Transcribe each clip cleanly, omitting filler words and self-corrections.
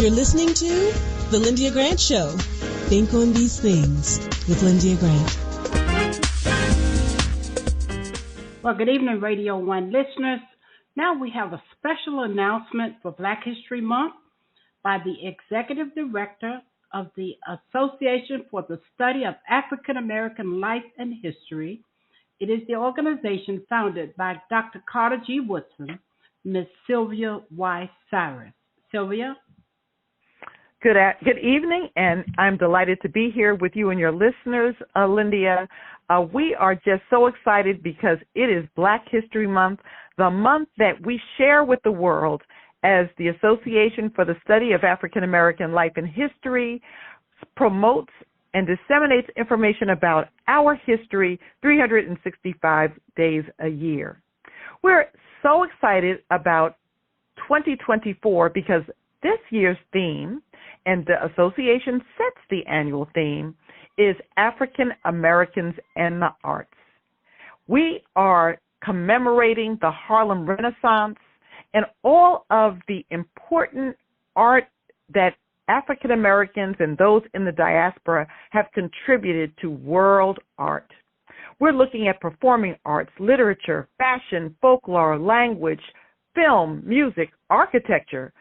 You're listening to The Lyndia Grant Show. Think on these things with Lyndia Grant. Well, good evening, Radio 1 listeners. Now we have a special announcement for Black History Month by the Executive Director of the Association for the Study of African American Life and History. It is the organization founded by Dr. Carter G. Woodson, Ms. Sylvia Y. Cyrus. Sylvia? Good evening, and I'm delighted to be here with you and your listeners, Lyndia. We are just so excited because it is Black History Month, the month that we share with the world as the Association for the Study of African American Life and History promotes and disseminates information about our history 365 days a year. We're so excited about 2024 because this year's theme, and the association sets the annual theme, is African Americans and the Arts. We are commemorating the Harlem Renaissance and all of the important art that African Americans and those in the diaspora have contributed to world art. We're looking at performing arts, literature, fashion, folklore, language, film, music, architecture,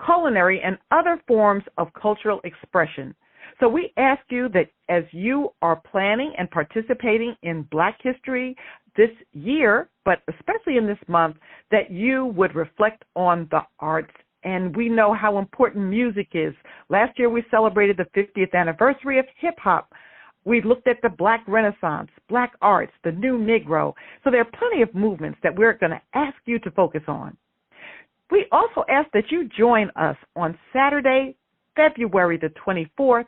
culinary, and other forms of cultural expression. So we ask you that as you are planning and participating in Black History this year, but especially in this month, that you would reflect on the arts. And we know how important music is. Last year we celebrated the 50th anniversary of hip-hop. We looked at the Black Renaissance, Black arts, the new Negro. So there are plenty of movements that we're going to ask you to focus on. We also ask that you join us on Saturday, February the 24th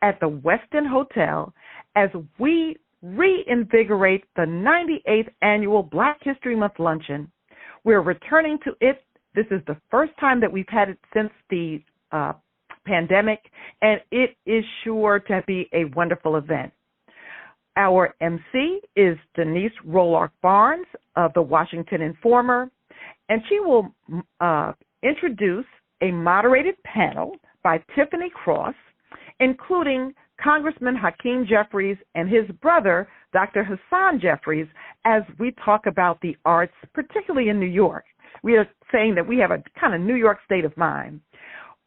at the Westin Hotel as we reinvigorate the 98th annual Black History Month Luncheon. We're returning to it. This is the first time that we've had it since the pandemic, and it is sure to be a wonderful event. Our MC is Denise Rolark-Barnes of the Washington Informer, and she will introduce a moderated panel by Tiffany Cross, including Congressman Hakeem Jeffries and his brother, Dr. Hassan Jeffries, as we talk about the arts, particularly in New York. We are saying that we have a kind of New York state of mind.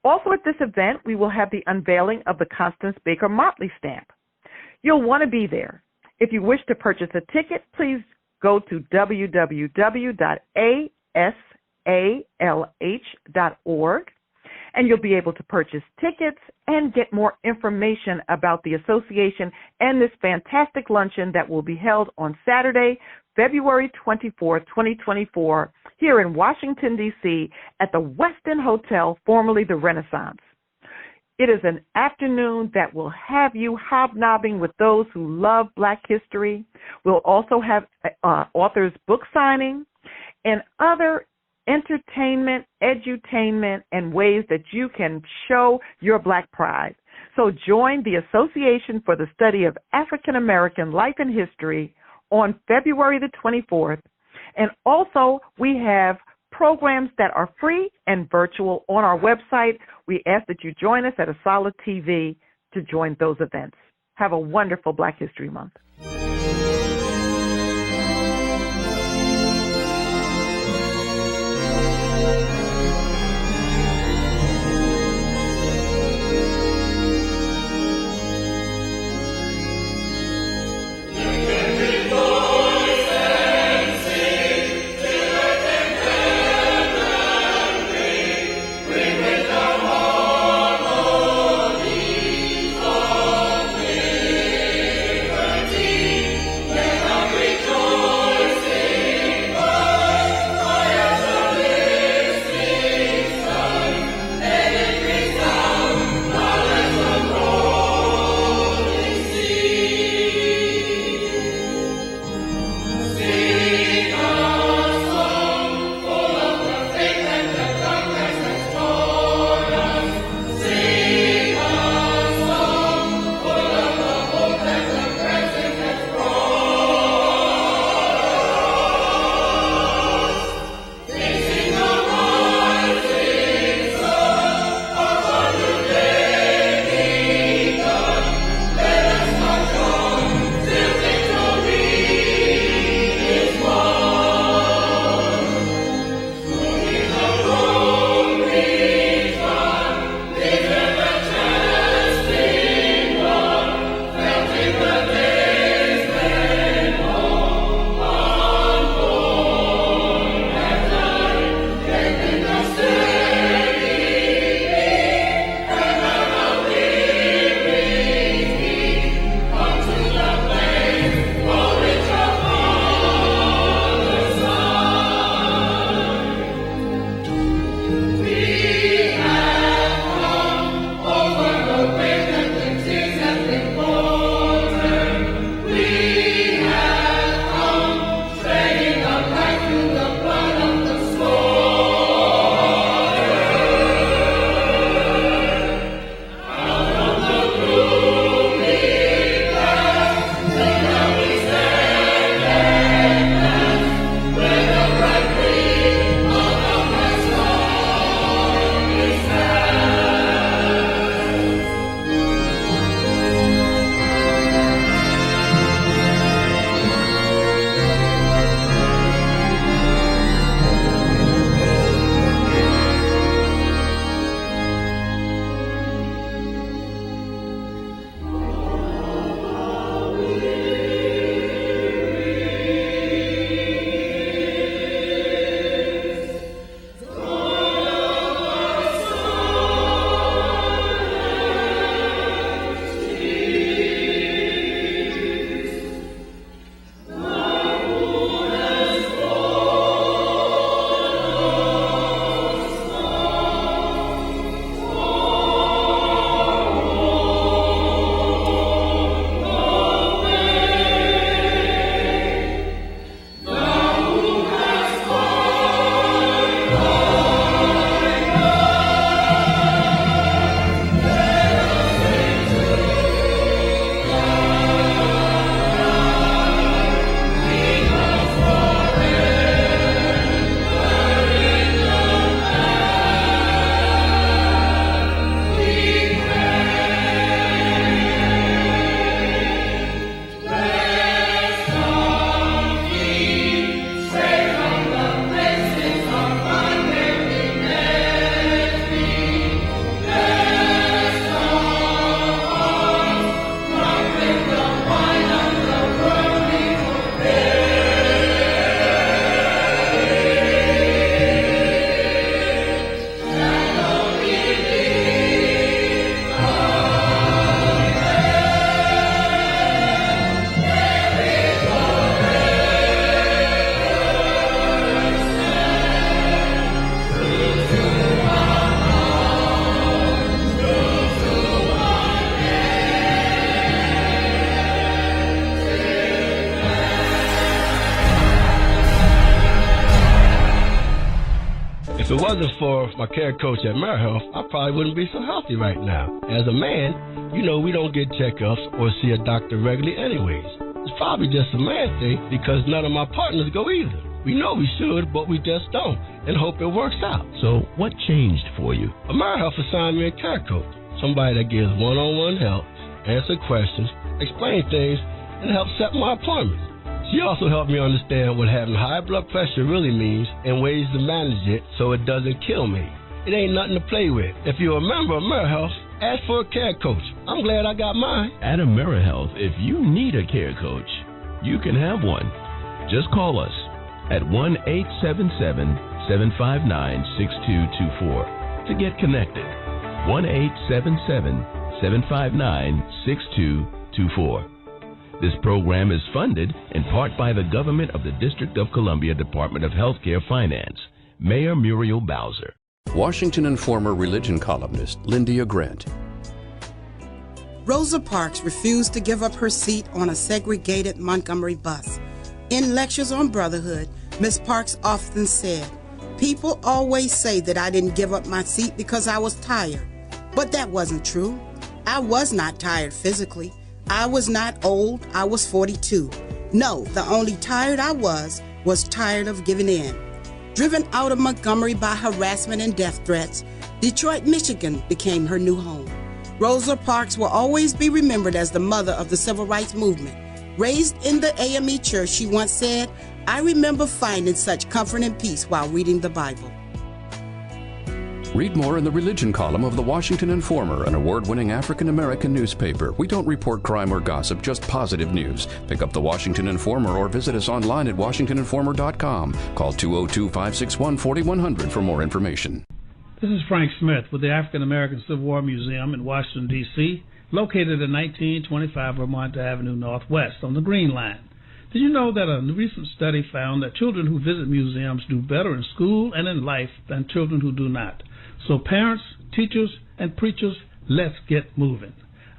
Also at this event, we will have the unveiling of the Constance Baker Motley stamp. You'll want to be there. If you wish to purchase a ticket, please go to www.asalh.org, and you'll be able to purchase tickets and get more information about the association and this fantastic luncheon that will be held on Saturday, February 24th, 2024, here in Washington, D.C., at the Westin Hotel, formerly the Renaissance. It is an afternoon that will have you hobnobbing with those who love Black history. We'll also have authors' book signing and other entertainment, edutainment, and ways that you can show your Black pride. So join the Association for the Study of African American Life and History on February the 24th. And also, we have programs that are free and virtual on our website. We ask that you join us at Asala TV to join those events. Have a wonderful Black History Month. Liberty. it wasn't for my care coach at AmeriHealth, I probably wouldn't be so healthy right now. As a man, we don't get checkups or see a doctor regularly anyways. It's probably just a man thing because none of my partners go either. We know we should, but we just don't, and hope it works out. So what changed for you? AmeriHealth assigned me a care coach, somebody that gives one-on-one help, answer questions, explain things, and help set my appointments. She also helped me understand what having high blood pressure really means and ways to manage it so it doesn't kill me. It ain't nothing to play with. If you're a member of AmeriHealth, ask for a care coach. I'm glad I got mine. At AmeriHealth, if you need a care coach, you can have one. Just call us at 1-877-759-6224 to get connected. 1-877-759-6224. This program is funded in part by the government of the District of Columbia Department of Healthcare Finance. Mayor Muriel Bowser. Washington and former religion columnist Lyndia Grant. Rosa Parks refused to give up her seat on a segregated Montgomery bus. In lectures on brotherhood, Ms. Parks often said, "People always say that I didn't give up my seat because I was tired." But that wasn't true. I was not tired physically. I was not old. I was 42. No, the only tired I was tired of giving in. Driven out of Montgomery by harassment and death threats, Detroit, Michigan became her new home. Rosa Parks will always be remembered as the mother of the civil rights movement. Raised in the AME church, she once said, "I remember finding such comfort and peace while reading the Bible." Read more in the religion column of the Washington Informer, an award-winning African-American newspaper. We don't report crime or gossip, just positive news. Pick up the Washington Informer or visit us online at washingtoninformer.com. Call 202-561-4100 for more information. This is Frank Smith with the African American Civil War Museum in Washington, D.C., located at 1925 Vermont Avenue Northwest on the Green Line. Did you know that a recent study found that children who visit museums do better in school and in life than children who do not? So parents, teachers, and preachers, let's get moving.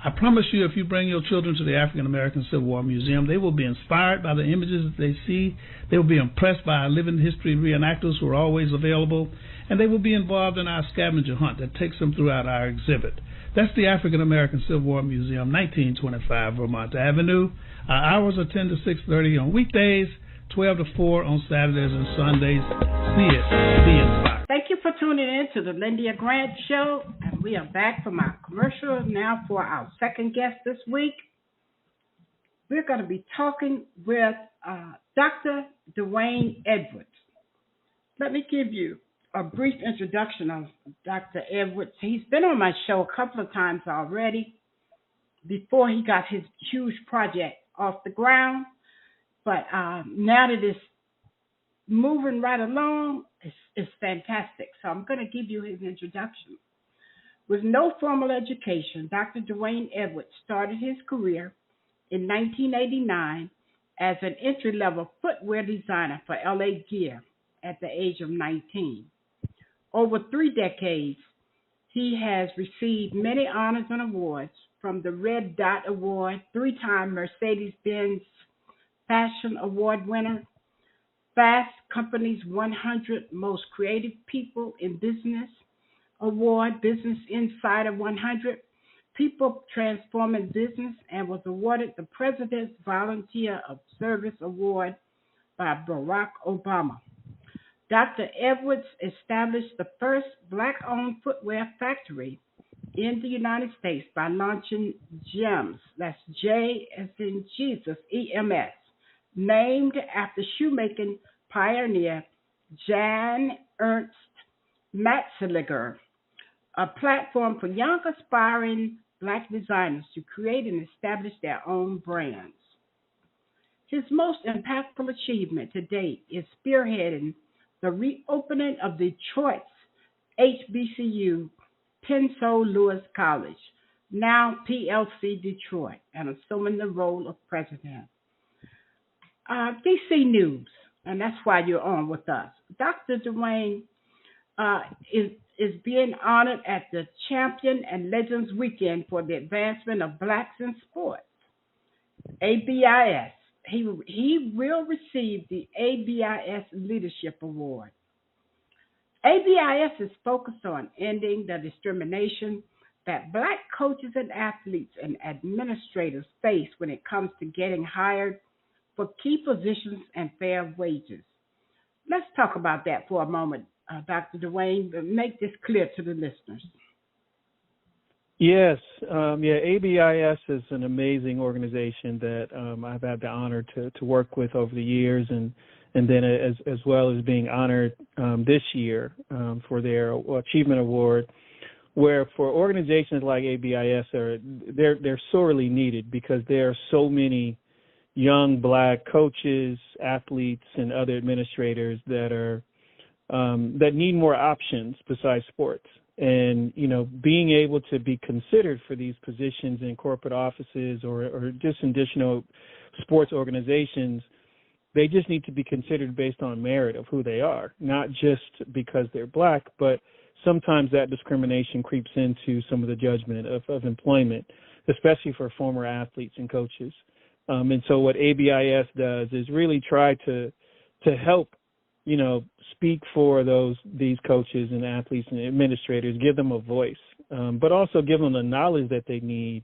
I promise you, if you bring your children to the African American Civil War Museum, they will be inspired by the images that they see. They will be impressed by our living history reenactors who are always available, and they will be involved in our scavenger hunt that takes them throughout our exhibit. That's the African American Civil War Museum, 1925 Vermont Avenue. Our hours are 10 to 6:30 on weekdays, 12 to 4 on Saturdays and Sundays. See it. Be inspired. Thank you for tuning in to the Lyndia Grant Show. And we are back from our commercial now for our second guest this week. We're going to be talking with Dr. Dwayne Edwards. Let me give you a brief introduction of Dr. Edwards. He's been on my show a couple of times already before he got his huge project off the ground. But now that it's moving right along, it's fantastic. So I'm going to give you his introduction. With no formal education, Dr. Dwayne Edwards started his career in 1989 as an entry-level footwear designer for LA Gear at the age of 19. Over 3 decades, he has received many honors and awards, from the Red Dot Award, 3-time Mercedes-Benz Fashion Award winner, Fast Company's 100 Most Creative People in Business Award, Business Insider 100, People Transforming Business, and was awarded the President's Volunteer of Service Award by Barack Obama. Dr. Edwards established the first Black-owned footwear factory in the United States by launching GEMS, that's J as in Jesus, EMS, named after shoemaking pioneer Jan Ernst Matzeliger, a platform for young aspiring Black designers to create and establish their own brands. His most impactful achievement to date is spearheading the reopening of Detroit's HBCU, Pensole Lewis College, now PLC Detroit, and assuming the role of president. DC News, and that's why you're on with us. Dr. Dwayne is being honored at the Champion and Legends Weekend for the Advancement of Blacks in Sports, ABIS. He will receive the ABIS Leadership Award. ABIS is focused on ending the discrimination that Black coaches and athletes and administrators face when it comes to getting hired for key positions and fair wages. Let's talk about that for a moment, Dr. Dwayne, but make this clear to the listeners. Yes, ABIS is an amazing organization that I've had the honor to work with over the years, and then as well as being honored this year for their Achievement Award, where for organizations like ABIS, they're sorely needed because there are so many young Black coaches, athletes, and other administrators that need more options besides sports. And, being able to be considered for these positions in corporate offices or just additional sports organizations, they just need to be considered based on merit of who they are, not just because they're Black, but sometimes that discrimination creeps into some of the judgment of employment, especially for former athletes and coaches. And so what ABIS does is really try to help, speak for these coaches and athletes and administrators, give them a voice, but also give them the knowledge that they need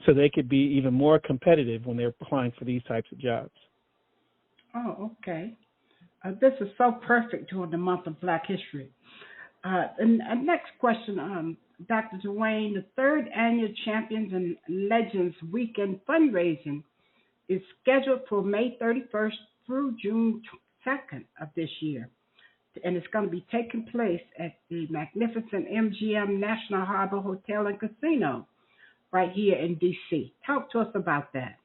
so they could be even more competitive when they're applying for these types of jobs. Oh, okay. This is so perfect during the month of Black History. And next question, Dr. Dwayne, the third annual Champions and Legends Weekend fundraising is scheduled for May 31st through June 2nd of this year. And it's going to be taking place at the magnificent MGM National Harbor Hotel and Casino right here in D.C. Talk to us about that.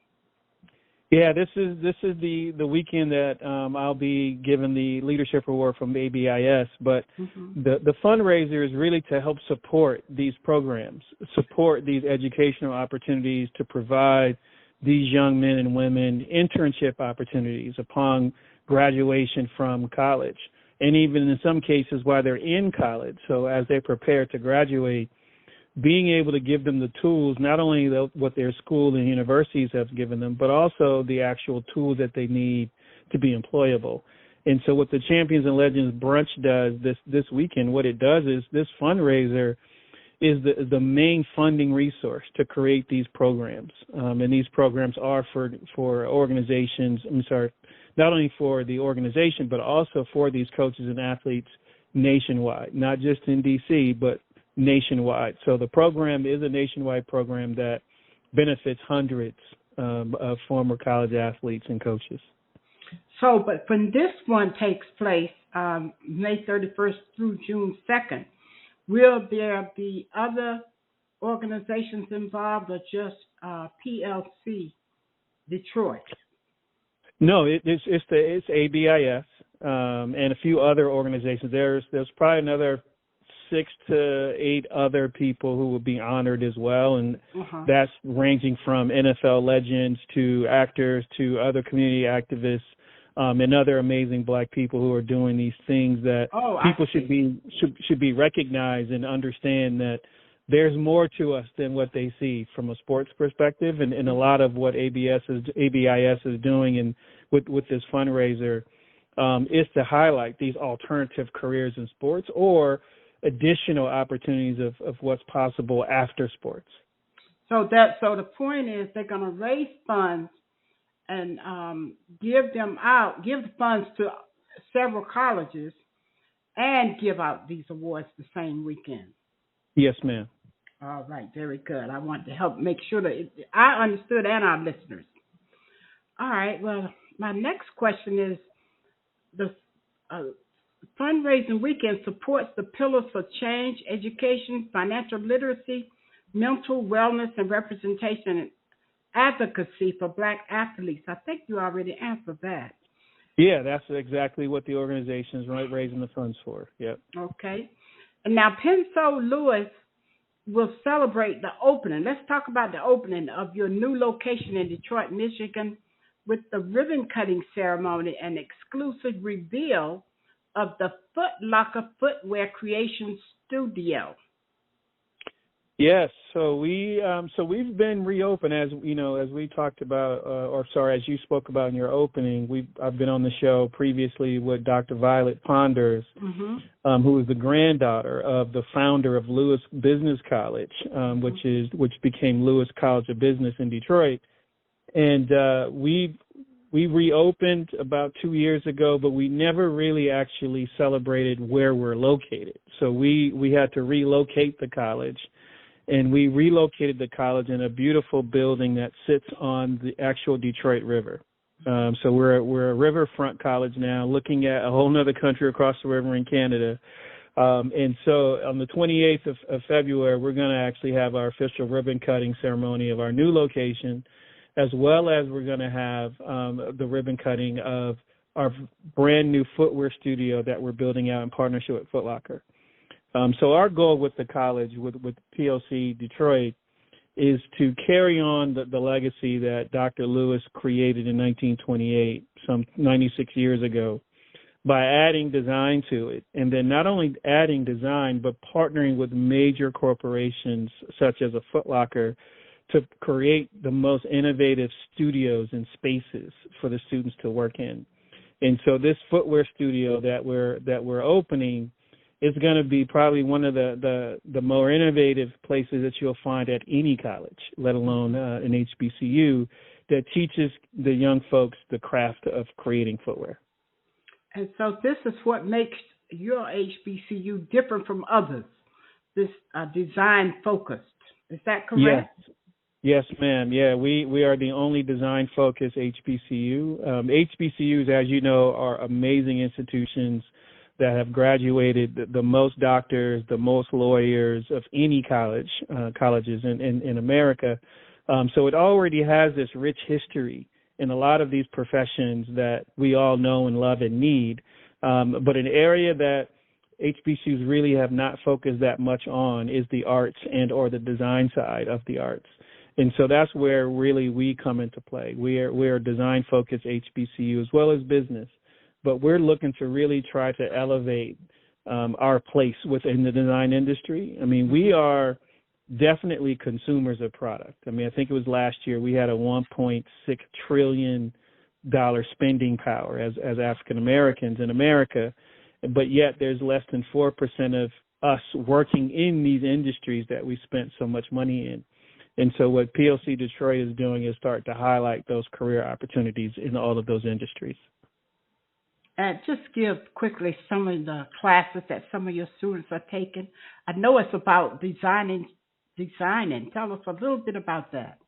Yeah, this is the weekend that I'll be given the leadership award from ABIS. But the fundraiser is really to help support these programs, support these educational opportunities to provide these young men and women internship opportunities upon graduation from college, and even in some cases while they're in college. So as they prepare to graduate, being able to give them the tools, not only what their school and universities have given them, but also the actual tools that they need to be employable. And so what the Champions and Legends Brunch does this weekend, what it does is this fundraiser is the main funding resource to create these programs. And these programs are for organizations, not only for the organization, but also for these coaches and athletes nationwide, not just in D.C., but nationwide. So the program is a nationwide program that benefits hundreds of former college athletes and coaches. So, but when this one takes place, May 31st through June 2nd, will there be other organizations involved or just PLC Detroit? No, it's ABIS and a few other organizations. There's probably another 6 to 8 other people who will be honored as well, and that's ranging from NFL legends to actors to other community activists and other amazing Black people who are doing these things that people should be recognized and understand that there's more to us than what they see from a sports perspective, and a lot of what ABIS is doing and with this fundraiser is to highlight these alternative careers in sports or additional opportunities of what's possible after sports. So the point is they're going to raise funds and give the funds to several colleges and give out these awards the same weekend. Yes, ma'am. All right, very good. I want to help make sure that I understood and our listeners. All right, well, my next question is the fundraising weekend supports the pillars for change, education, financial literacy, mental wellness, and representation and advocacy for Black athletes. I think you already answered that. Yeah, that's exactly what the organization is raising the funds for. Yep. Okay. And now Penso Lewis will celebrate the opening. Let's talk about the opening of your new location in Detroit, Michigan, with the ribbon cutting ceremony and exclusive reveal of the Foot Locker Footwear Creation Studio. Yes, so we've been reopened, as you know, as we talked about, as you spoke about in your opening. I've been on the show previously with Dr. Violet Ponders, who is the granddaughter of the founder of Lewis Business College, which became Lewis College of Business in Detroit, and we reopened about 2 years ago, but we never really actually celebrated where we're located. So we had to relocate the college. And we relocated the college in a beautiful building that sits on the actual Detroit River. So we're a riverfront college now, looking at a whole other country across the river in Canada. And so on the 28th of February, we're going to actually have our official ribbon cutting ceremony of our new location, as well as we're going to have the ribbon cutting of our brand new footwear studio that we're building out in partnership with Foot Locker. So our goal with the college, with PLC Detroit, is to carry on the legacy that Dr. Lewis created in 1928, some 96 years ago, by adding design to it. And then not only adding design, but partnering with major corporations such as a Foot Locker to create the most innovative studios and spaces for the students to work in. And so this footwear studio that we're opening is going to be probably one of the more innovative places that you'll find at any college, let alone an HBCU, that teaches the young folks the craft of creating footwear. And so this is what makes your HBCU different from others, this design focused. Is that correct? Yes, ma'am. Yeah, we are the only design focused HBCU. HBCUs, as you know, are amazing institutions that have graduated the most doctors, the most lawyers of any colleges in America. So it already has this rich history in a lot of these professions that we all know and love and need. But an area that HBCUs really have not focused that much on is the arts and or the design side of the arts. And so that's where really we come into play. We're a design-focused HBCU as well as business. But we're looking to really try to elevate our place within the design industry. I mean, we are definitely consumers of product. I mean, I think it was last year we had a $1.6 trillion spending power as African Americans in America, but yet there's less than 4% of us working in these industries that we spent so much money in. And so what PLC Detroit is doing is start to highlight those career opportunities in all of those industries. Just give quickly some of the classes that some of your students are taking. I know it's about designing. Tell us a little bit about that.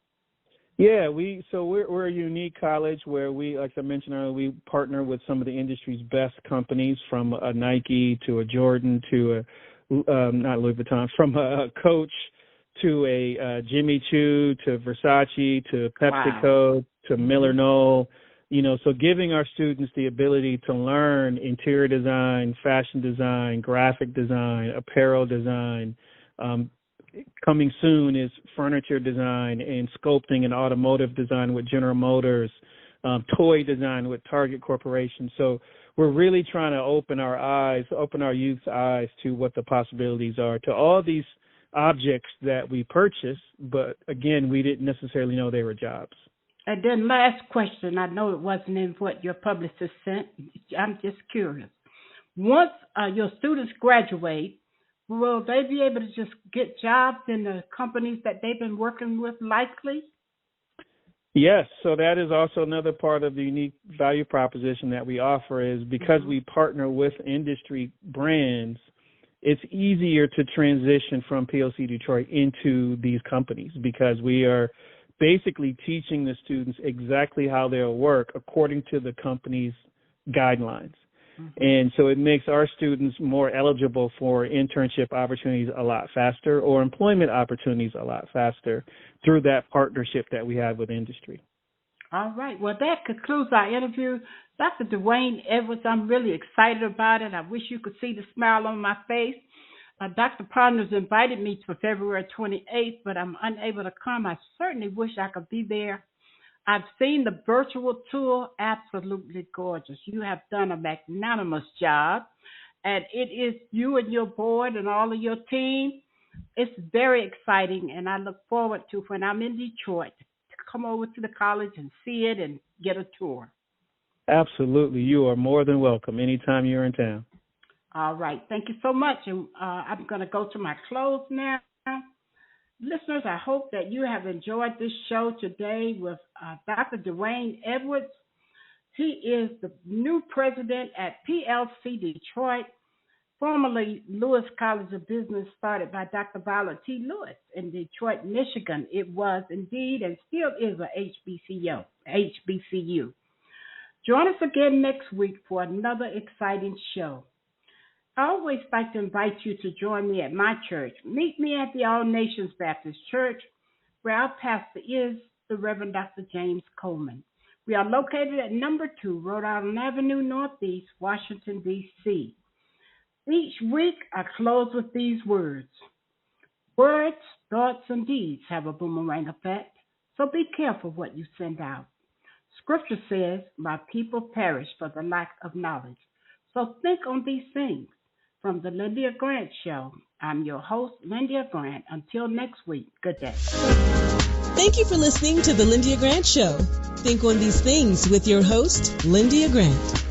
Yeah, we're a unique college where we, like I mentioned earlier, we partner with some of the industry's best companies, from a Nike to a Jordan to a not Louis Vuitton, from a Coach to a Jimmy Choo to Versace to PepsiCo to Miller Knoll. You know, so giving our students the ability to learn interior design, fashion design, graphic design, apparel design. Coming soon is furniture design and sculpting and automotive design with General Motors, toy design with Target Corporation. So we're really trying to open our youth's eyes to what the possibilities are, to all these objects that we purchase, but again, we didn't necessarily know they were jobs. And then last question, I know it wasn't in what your publicist sent. I'm just curious. Once your students graduate, will they be able to just get jobs in the companies that they've been working with likely? Yes, so that is also another part of the unique value proposition that we offer, is because we partner with industry brands, it's easier to transition from PLC Detroit into these companies, because we are basically teaching the students exactly how they'll work according to the company's guidelines. And so it makes our students more eligible for internship opportunities a lot faster, or employment opportunities a lot faster, through that partnership that we have with industry. All right. Well, that concludes our interview. Dr. Dwayne Edwards, I'm really excited about it. I wish you could see the smile on my face. Dr. Ponders invited me for February 28th, but I'm unable to come. I certainly wish I could be there. I've seen the virtual tour, absolutely gorgeous. You have done a magnanimous job, and it is you and your board and all of your team. It's very exciting, and I look forward to when I'm in Detroit to come over to the college and see it and get a tour. Absolutely. You are more than welcome anytime you're in town. All right. Thank you so much. And I'm going to go to my close now. Listeners, I hope that you have enjoyed this show today with Dr. Dwayne Edwards. He is the new president at PLC Detroit, formerly Lewis College of Business, started by Dr. Violet T. Lewis in Detroit, Michigan. It was indeed and still is a HBCU. Join us again next week for another exciting show. I always like to invite you to join me at my church. Meet me at the All Nations Baptist Church, where our pastor is the Reverend Dr. James Coleman. We are located at number 2 Rhode Island Avenue Northeast, Washington, D.C. Each week, I close with these words. Words, thoughts, and deeds have a boomerang effect, so be careful what you send out. Scripture says, my people perish for the lack of knowledge. So think on these things. From the Lyndia Grant Show, I'm your host, Lyndia Grant. Until next week, good day. Thank you for listening to the Lyndia Grant Show. Think on these things with your host, Lyndia Grant.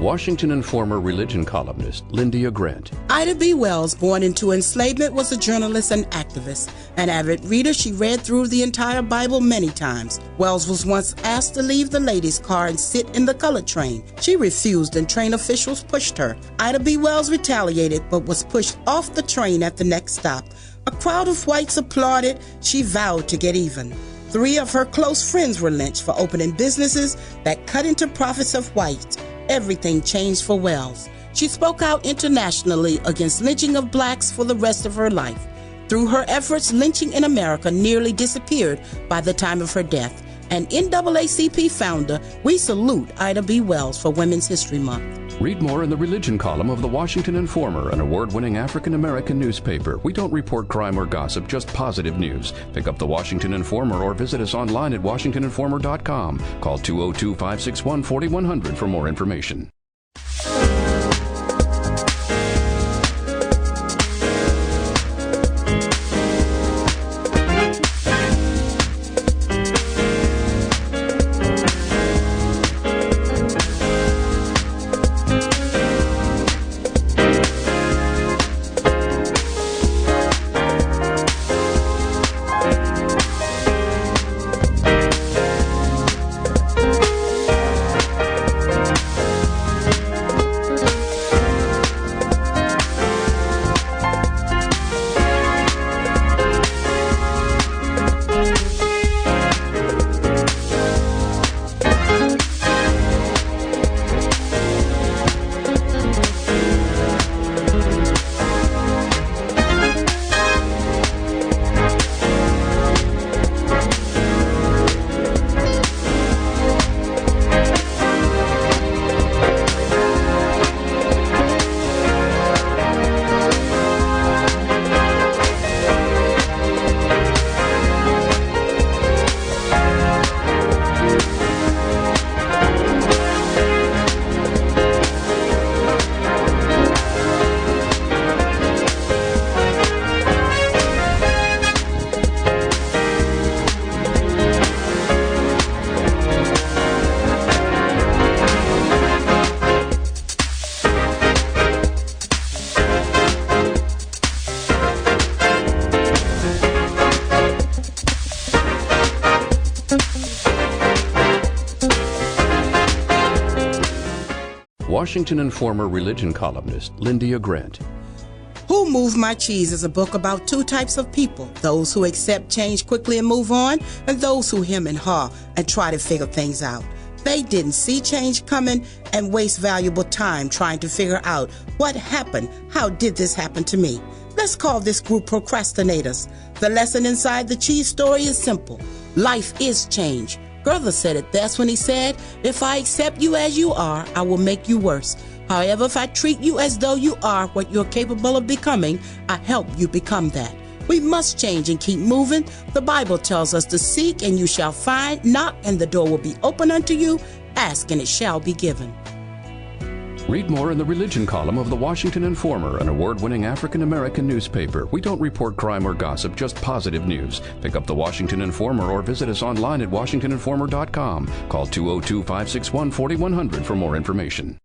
Washington Informer religion columnist Lyndia Grant. Ida B. Wells, born into enslavement, was a journalist and activist. An avid reader, she read through the entire Bible many times. Wells was once asked to leave the ladies' car and sit in the colored train. She refused and train officials pushed her. Ida B. Wells retaliated but was pushed off the train at the next stop. A crowd of whites applauded. She vowed to get even. 3 of her close friends were lynched for opening businesses that cut into profits of whites. Everything changed for Wells. She spoke out internationally against lynching of blacks for the rest of her life. Through her efforts, lynching in America nearly disappeared by the time of her death. And NAACP founder, we salute Ida B. Wells for Women's History Month. Read more in the religion column of the Washington Informer, an award-winning African-American newspaper. We don't report crime or gossip, just positive news. Pick up the Washington Informer or visit us online at washingtoninformer.com. Call 202-561-4100 for more information. Washington Informer religion columnist Lyndia Grant. Who Moved My Cheese is a book about 2 types of people, those who accept change quickly and move on, and those who hem and haw and try to figure things out. They didn't see change coming and waste valuable time trying to figure out what happened. How did this happen to me? Let's call this group procrastinators. The lesson inside the cheese story is simple. Life is change. Gerther said it best when he said, if I accept you as you are, I will make you worse. However, if I treat you as though you are what you're capable of becoming, I help you become that. We must change and keep moving. The Bible tells us to seek and you shall find, knock and the door will be open unto you, ask and it shall be given. Read more in the religion column of the Washington Informer, an award-winning African-American newspaper. We don't report crime or gossip, just positive news. Pick up the Washington Informer or visit us online at WashingtonInformer.com. Call 202-561-4100 for more information.